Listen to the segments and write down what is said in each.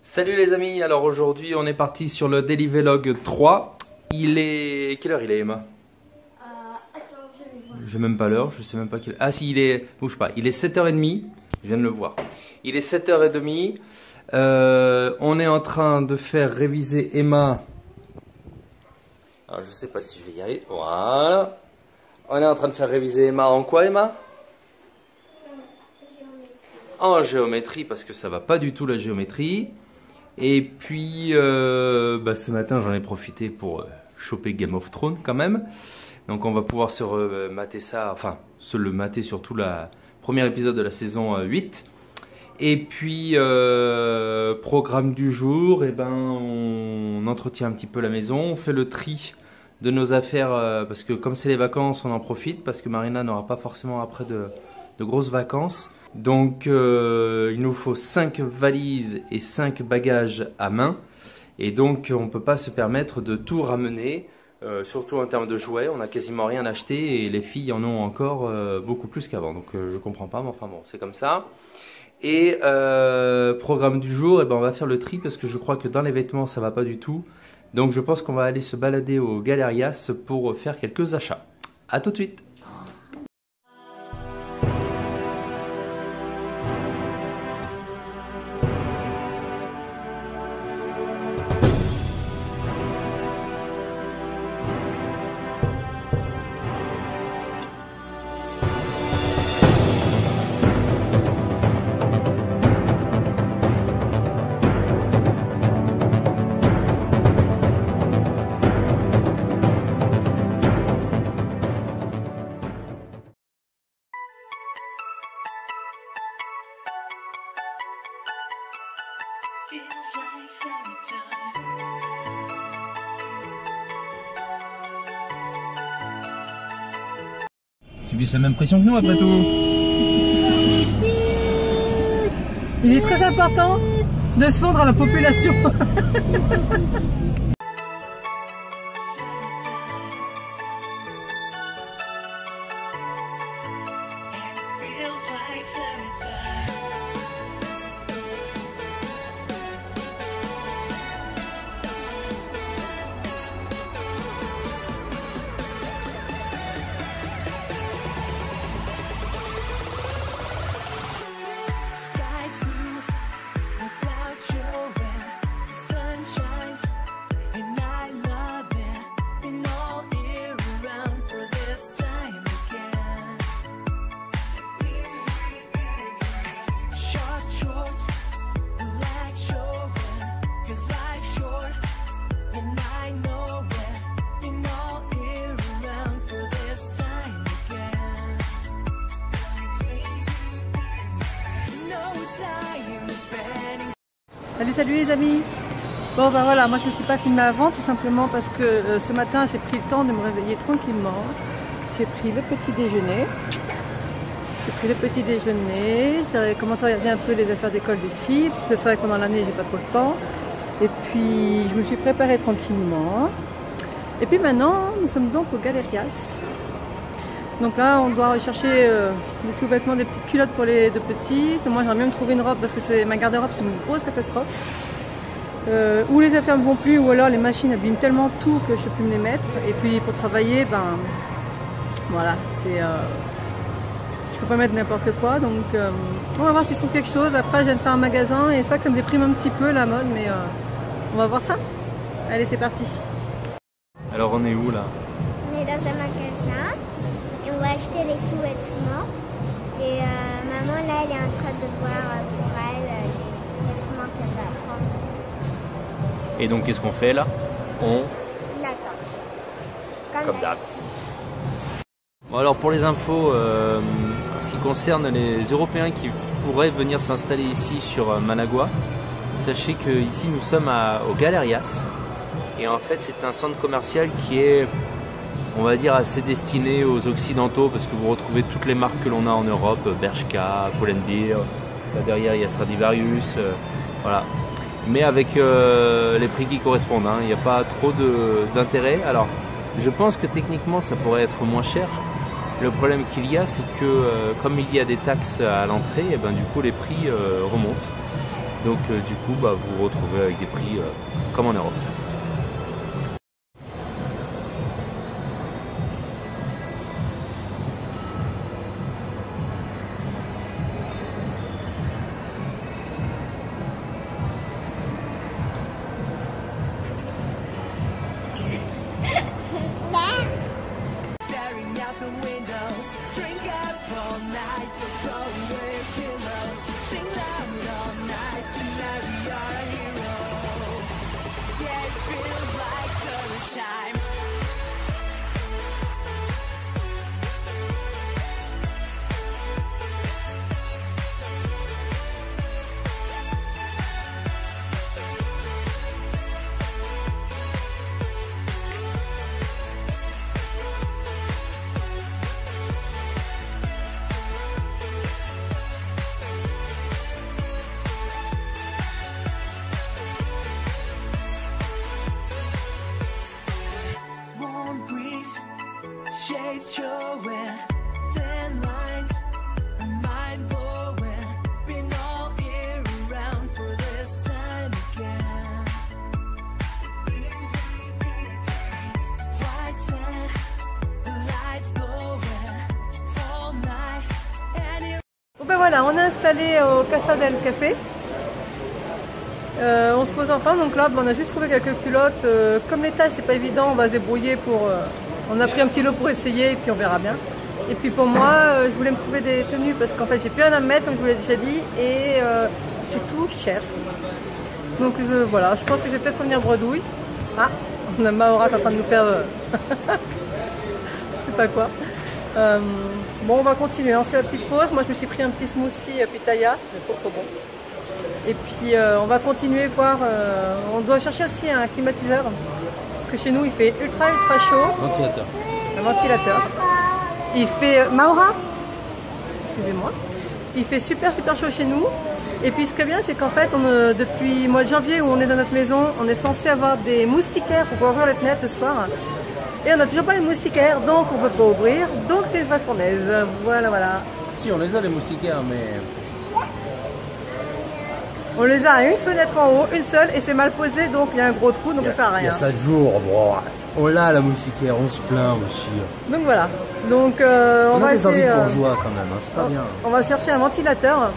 Salut les amis, alors aujourd'hui on est parti sur le Daily Vlog 3. Il est... Quelle heure il est, Emma? Attends, je vais voir. J'ai même pas l'heure, je sais même pas quelle... Ah si, il est... Bouge pas, il est 7h30, je viens de le voir. Il est 7h30, on est en train de faire réviser Emma. Alors je sais pas si je vais y arriver, voilà. On est en train de faire réviser Emma en quoi, Emma? En géométrie, parce que ça va pas du tout la géométrie. Et puis, ce matin, j'en ai profité pour choper Game of Thrones quand même. Donc, on va pouvoir se remater ça, enfin, se le mater surtout la premier épisode de la saison 8. Et puis, programme du jour, on entretient un petit peu la maison, on fait le tri de nos affaires, parce que comme c'est les vacances, on en profite, parce que Marina n'aura pas forcément après de grosses vacances. Donc il nous faut 5 valises et 5 bagages à main. Et donc on ne peut pas se permettre de tout ramener, surtout en termes de jouets. On n'a quasiment rien acheté et les filles en ont encore beaucoup plus qu'avant. Donc je comprends pas, mais enfin bon, c'est comme ça. Et programme du jour, on va faire le tri parce que je crois que dans les vêtements ça va pas du tout. Donc je pense qu'on va aller se balader au Galerias pour faire quelques achats. A tout de suite. Subissent la même pression que nous après tout. Il est très important de se fondre à la population. Salut les amis. Bon voilà, moi je me suis pas filmée avant tout simplement parce que ce matin j'ai pris le temps de me réveiller tranquillement. J'ai pris le petit déjeuner. J'ai commencé à regarder un peu les affaires d'école des filles parce que c'est vrai que pendant l'année j'ai pas trop le temps. Et puis je me suis préparée tranquillement. Et puis maintenant nous sommes donc au Galerias. Donc là on doit rechercher des sous-vêtements, des petites culottes pour les deux petites. Moi j'aimerais bien me trouver une robe parce que ma garde-robe c'est une grosse catastrophe. Ou les affaires ne vont plus ou alors les machines abîment tellement tout que je ne peux plus me les mettre. Et puis pour travailler, voilà, je peux pas mettre n'importe quoi. Donc on va voir si je trouve quelque chose. Après je viens de faire un magasin et c'est vrai que ça me déprime un petit peu la mode, mais on va voir ça. Allez, c'est parti. Alors on est où là? On est dans un magasin et on va acheter les sous-vêtements. Et maman là elle est en train de voir pour elle les vêtements qu'elle va prendre. Et donc qu'est-ce qu'on fait là? On L'attend. comme d'hab. Bon alors pour les infos, en ce qui concerne les Européens qui pourraient venir s'installer ici sur Managua, sachez que ici nous sommes au Galerias et en fait c'est un centre commercial qui est, on va dire, assez destiné aux occidentaux parce que vous retrouvez toutes les marques que l'on a en Europe, Bershka, Pull&Bear, là derrière il y a Stradivarius, voilà. Mais avec les prix qui correspondent, hein. Il n'y a pas trop d'intérêt. Alors je pense que techniquement ça pourrait être moins cher. Le problème qu'il y a, c'est que comme il y a des taxes à l'entrée, du coup les prix remontent. Donc du coup, bah, vous vous retrouvez avec des prix comme en Europe. Showing thin lines, mind blowing, been all year around for this time again. White sand, the lights glowing all night, and it... Bon ben voilà, on est installé au Casa del Café. On se pose enfin, donc là on a juste trouvé quelques culottes. Comme les tailles c'est pas évident, on va se débrouiller pour... on a pris un petit lot pour essayer et puis on verra bien. Et puis pour moi, je voulais me trouver des tenues parce qu'en fait j'ai plus rien à me mettre, comme je vous l'ai déjà dit, et c'est tout cher. Donc voilà, je pense que je vais peut-être revenir bredouille. Ah, on a Maora qui est en train de nous faire... je sais pas quoi. Bon, on va continuer, on se fait la petite pause. Moi je me suis pris un petit smoothie pitaya, c'est trop bon. Et puis on va continuer voir, on doit chercher aussi un climatiseur. Parce que chez nous il fait ultra chaud. Ventilateur. Un ventilateur. Il fait... Maora, excusez-moi. Il fait super chaud chez nous. Et puis ce qui est bien c'est qu'en fait depuis le mois de janvier où on est dans notre maison, on est censé avoir des moustiquaires pour pouvoir ouvrir les fenêtres le soir. Et on n'a toujours pas les moustiquaires, donc on ne peut pas ouvrir. Donc c'est une vraie fournaise. Voilà. Si, on les a les moustiquaires, mais... On les a à une fenêtre en haut, une seule, et c'est mal posé, donc il y a un gros trou, donc ça sert à rien. Il y a 7 jours, bon, on l'a la moustiquaire, on se plaint aussi. Donc voilà, donc on va a des essayer, envies de bourgeois quand même, hein, c'est pas bien. On va chercher un ventilateur,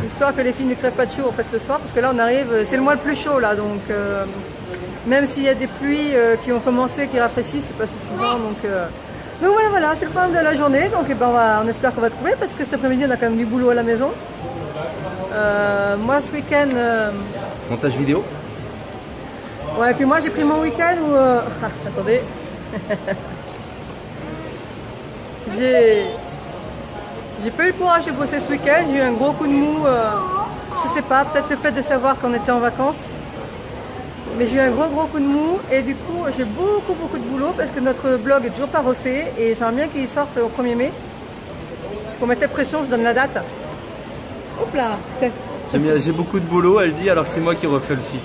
histoire que les filles ne crèvent pas de chaud en fait le soir, parce que là on arrive, c'est le mois le plus chaud là, donc même s'il y a des pluies qui ont commencé, qui rafraîchissent, c'est pas suffisant, donc voilà, c'est le programme de la journée, donc on espère qu'on va trouver, parce que cet après-midi on a quand même du boulot à la maison. Moi ce week-end... Montage vidéo. Ouais, puis moi j'ai pris mon week-end où... attendez. J'ai pas eu le courage de bosser ce week-end, j'ai eu un gros coup de mou. Je sais pas, peut-être le fait de savoir qu'on était en vacances. Mais j'ai eu un gros coup de mou et du coup j'ai beaucoup de boulot parce que notre blog est toujours pas refait et j'aimerais bien qu'il sorte au 1er mai. Parce qu'on mettait pression, je donne la date. Hop là. J'ai beaucoup de boulot, elle dit, alors que c'est moi qui refais le site.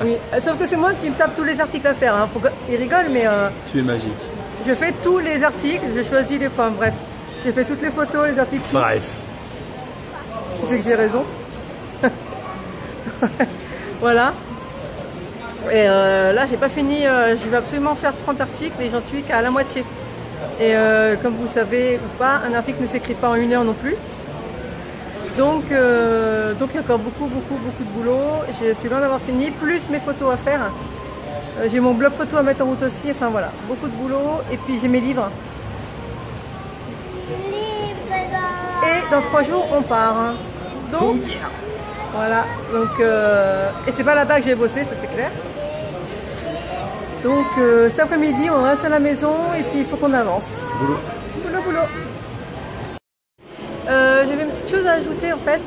Oui, sauf que c'est moi qui me tape tous les articles à faire. Hein. Il rigole, mais... Tu es magique. Je fais tous les articles, je choisis les femmes, bref. J'ai fait toutes les photos, les articles. Bref. Tu sais que j'ai raison. Voilà. Et là, j'ai pas fini. Je vais absolument faire 30 articles et j'en suis qu'à la moitié. Et comme vous savez ou pas, un article ne s'écrit pas en 1 heure non plus. Donc il y a encore beaucoup de boulot. Je suis loin d'avoir fini, plus mes photos à faire. J'ai mon blog photo à mettre en route aussi. Enfin voilà, beaucoup de boulot. Et puis j'ai mes livres. Et dans 3 jours, on part. Donc voilà. Donc et c'est pas là-bas que j'ai bossé, ça c'est clair. Donc cet après-midi, on reste à la maison et puis il faut qu'on avance. Boulot. J'avais une petite chose à ajouter en fait.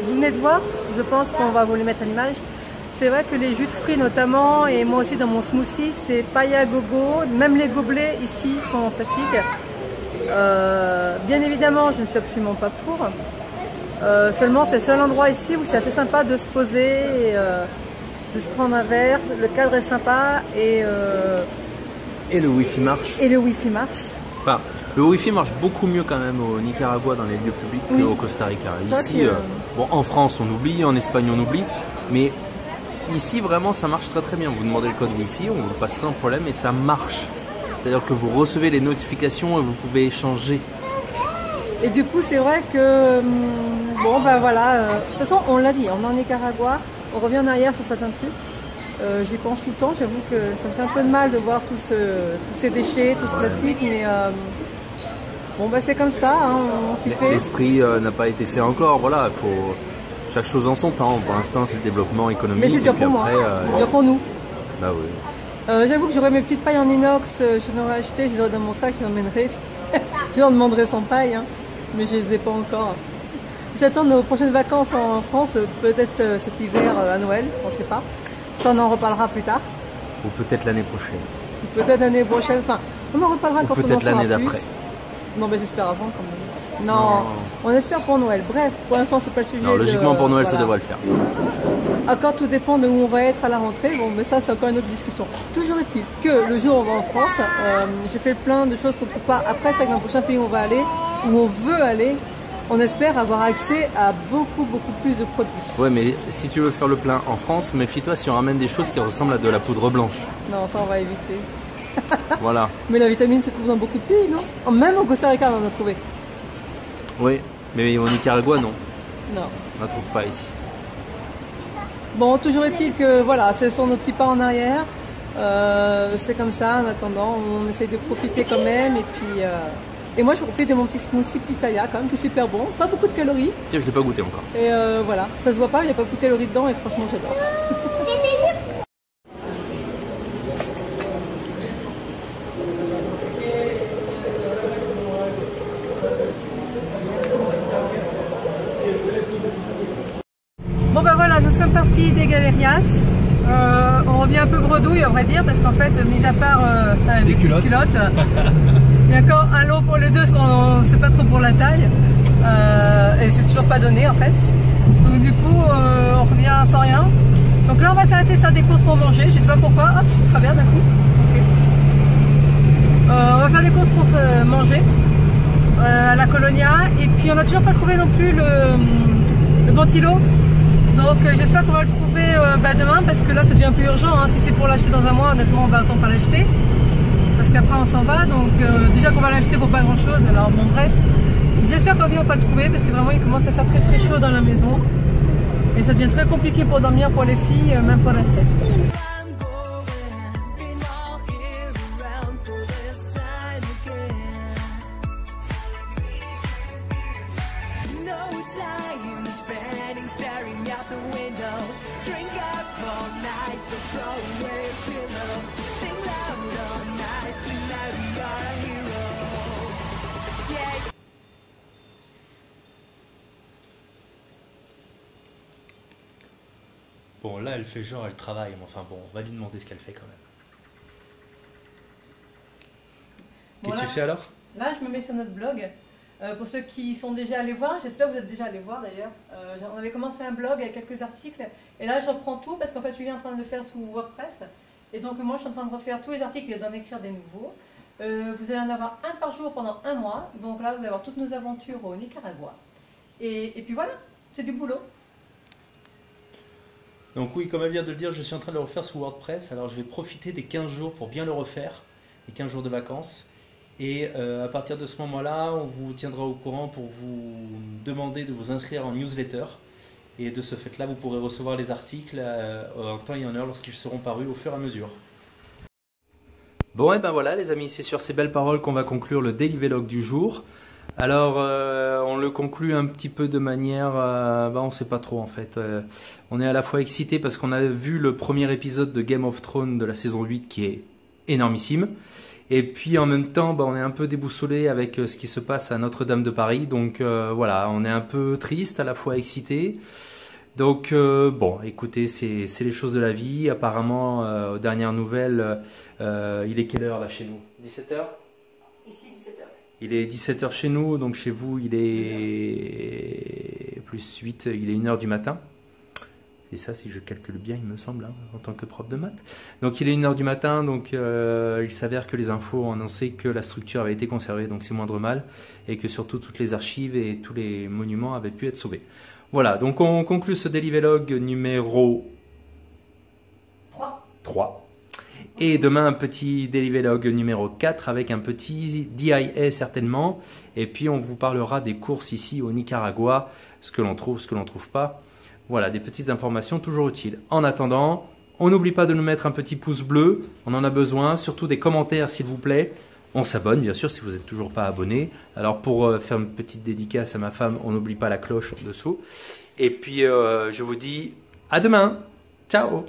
Vous venez de voir, je pense qu'on va vous les mettre à l'image. C'est vrai que les jus de fruits notamment, et moi aussi dans mon smoothie, c'est paille à gogo. Même les gobelets ici sont en plastique. Bien évidemment, je ne suis absolument pas pour. Seulement, c'est le seul endroit ici où c'est assez sympa de se poser et de se prendre un verre. Le cadre est sympa et le wifi marche. Et le wifi marche. Enfin, Le Wi-Fi marche beaucoup mieux quand même au Nicaragua dans les lieux publics Oui. qu'au Costa Rica. C'est vrai Ici, que- bon, en France on oublie, en Espagne on oublie, mais ici vraiment ça marche très très bien. Vous demandez le code Wi-Fi, on vous le passe sans problème et ça marche. C'est-à-dire que vous recevez les notifications et vous pouvez échanger. Et du coup, c'est vrai que, bon, ben voilà, de toute façon, on l'a dit, on est en Nicaragua, on revient en arrière sur certains trucs. J'y pense tout le temps, j'avoue que ça me fait un peu de mal de voir tous ces déchets, tout ce plastique, mais bon, ben c'est comme ça, hein, on s'y fait. L'esprit n'a pas été fait encore, voilà, il faut chaque chose en son temps. Pour l'instant c'est le développement économique. Mais c'est dur et puis pour moi, après, c'est dur pour nous. bah oui. J'avoue que j'aurais mes petites pailles en inox, je les aurais achetées, je les aurais dans mon sac, je les emmènerais. Je leur demanderai sans paille, hein, mais je les ai pas encore. J'attends nos prochaines vacances en France, peut-être cet hiver à Noël, on ne sait pas. Ça, on en reparlera plus tard. Ou peut-être l'année prochaine. Peut-être l'année prochaine, enfin, on en reparlera Ou quand on en peut-être saura l'année plus. d'après. Non, mais j'espère avant quand même. Non, on espère pour Noël. Bref, pour l'instant, c'est pas le sujet. Non, logiquement pour Noël voilà. ça devrait le faire. Encore tout dépend de où on va être à la rentrée. Bon, mais ça, c'est encore une autre discussion. Toujours est-il que le jour où on va en France, j'ai fait plein de choses qu'on ne trouve pas. Après, c'est vrai que dans le prochain pays où on va aller, où on veut aller, on espère avoir accès à beaucoup plus de produits. Ouais, mais si tu veux faire le plein en France, méfie-toi si on ramène des choses qui ressemblent à de la poudre blanche. Non, ça, on va éviter. Voilà. Mais la vitamine se trouve dans beaucoup de pays, non? Même au Costa Rica, on en a trouvé. Oui, mais au Nicaragua non, Non. on la trouve pas ici. Bon, toujours est-il que voilà, ce sont nos petits pas en arrière. C'est comme ça, en attendant, on essaye de profiter quand même. Et puis, et moi, je profite de mon petit smoothie pitaya quand même, qui est super bon. Pas beaucoup de calories. Tiens, je l'ai pas goûté encore. Et voilà, ça se voit pas, il n'y a pas beaucoup de calories dedans et franchement, j'adore. Bon ben voilà, nous sommes partis des Galerias. On revient un peu bredouille, on va dire, parce qu'en fait, mis à part les culottes. il y a encore un lot pour les deux, parce qu'on ne sait pas trop pour la taille. Et c'est toujours pas donné en fait. Donc du coup, on revient sans rien. Donc là, on va s'arrêter faire des courses pour manger. Je sais pas pourquoi. Hop, je traverse d'un coup. Ok. On va faire des courses pour manger à la Colonia. Et puis, on n'a toujours pas trouvé non plus le ventilo. Donc j'espère qu'on va le trouver demain, parce que là ça devient un peu urgent, hein. Si c'est pour l'acheter dans un mois, honnêtement on va autant pas l'acheter, parce qu'après on s'en va. Donc déjà qu'on va l'acheter pour pas grand chose, alors bon bref, j'espère qu'on va pas le trouver, parce que vraiment il commence à faire très chaud dans la maison et ça devient très compliqué pour dormir pour les filles, même pour la sieste. I'm going, been all year around for this time again. No time spending staring out the window. Drink up all night, so throw away pillows. Sing loud all night, tonight we are heroes. Yeah. Bon, là, elle fait genre, elle travaille, mais enfin bon, on va lui demander ce qu'elle fait quand même. Qu'est-ce que tu fais alors? Là, je me mets sur notre blog. Pour ceux qui sont déjà allés voir, j'espère que vous êtes déjà allés voir d'ailleurs. On avait commencé un blog avec quelques articles. Et là, je reprends tout parce qu'en fait, Julie est en train de le faire sous WordPress. Et donc, moi, je suis en train de refaire tous les articles et d'en écrire des nouveaux. Vous allez en avoir un par jour pendant un mois. Donc là, vous allez avoir toutes nos aventures au Nicaragua. Et puis voilà, c'est du boulot. Donc oui, comme elle vient de le dire, je suis en train de le refaire sous WordPress. Alors je vais profiter des 15 jours pour bien le refaire, les 15 jours de vacances. Et à partir de ce moment-là, on vous tiendra au courant pour vous demander de vous inscrire en newsletter. Et de ce fait-là, vous pourrez recevoir les articles en temps et en heure lorsqu'ils seront parus au fur et à mesure. Bon, et ben voilà les amis, c'est sur ces belles paroles qu'on va conclure le Daily Vlog du jour. Alors, on le conclut un petit peu de manière... on ne sait pas trop en fait. On est à la fois excité parce qu'on a vu le premier épisode de Game of Thrones de la saison 8 qui est énormissime. Et puis en même temps, on est un peu déboussolé avec ce qui se passe à Notre-Dame de Paris. Donc voilà, on est un peu triste, à la fois excité. Donc bon, écoutez, c'est les choses de la vie. Apparemment, aux dernières nouvelles, il est quelle heure là chez nous? 17h? Ici, 17h. Il est 17h chez nous, donc chez vous il est plus 8, il est 1h du matin. Et ça, si je calcule bien, il me semble, hein, en tant que prof de maths. Donc il est 1h du matin, donc il s'avère que les infos ont annoncé que la structure avait été conservée, donc c'est moindre mal, et que surtout toutes les archives et tous les monuments avaient pu être sauvés. Voilà, donc on conclut ce Daily Vlog numéro 3. Et demain, un petit Daily Vlog numéro 4 avec un petit DIA certainement. Et puis on vous parlera des courses ici au Nicaragua, ce que l'on trouve, ce que l'on trouve pas. Voilà, des petites informations toujours utiles. En attendant, on n'oublie pas de nous mettre un petit pouce bleu, on en a besoin, surtout des commentaires s'il vous plaît. On s'abonne bien sûr si vous n'êtes toujours pas abonné. Alors pour faire une petite dédicace à ma femme, on n'oublie pas la cloche en dessous. Et puis je vous dis à demain. Ciao.